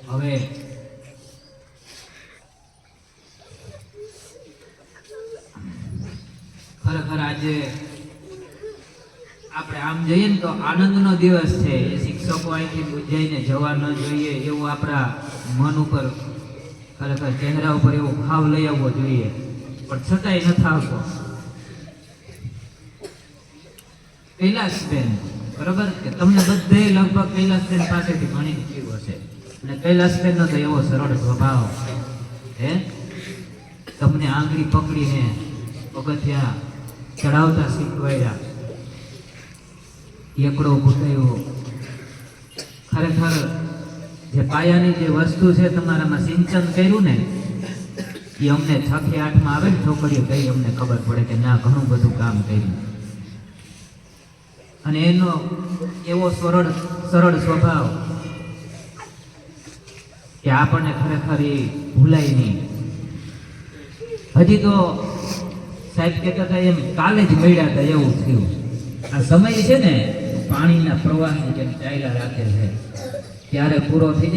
હવે ખરેખર આજે આપણે આમ જઈએ ને તો આનંદનો દિવસ છે. એ શિક્ષકો અહીંથી ઉજ્જૈને જવા ન જોઈએ એવું આપણા મન ઉપર ખરેખર ચહેરા ઉપર એવો ભાવ લઈ આવવો જોઈએ, પણ છતાંય નથી આવતો. કૈલાસબેન, બરોબર કે તમને બધે લગભગ કૈલાસબેન પાસેથી ઘણી જીવ હશે, અને કૈલાસબેનનો તો એવો સરળ સ્વભાવ, હે તમને આંગળી પકડીને પગથિયા ચડાવતા શીખવાડ્યા, એકડો ઘૂંટાયો. ખરેખર જે પાયાની જે વસ્તુ છે તમારામાં સિંચન કર્યું ને, એ અમને 6 થી 8 માં આવે ને છોકરીઓ કઈ અમને ખબર પડે કે ના ઘણું બધું કામ કર્યું. અને એનો એવો સરળ સ્વભાવ કે આપણને ખરેખર એ ભૂલાય નહીં. હજી તો સાહેબ કહેતા હતા એમ કાલે જ મળ્યા હતા એવું થયું. આ સમય છે ને પાણીના પ્રવાહની જેમ ચાલ્યા રાખે છે, ત્યારે પૂરો થઈ જાય.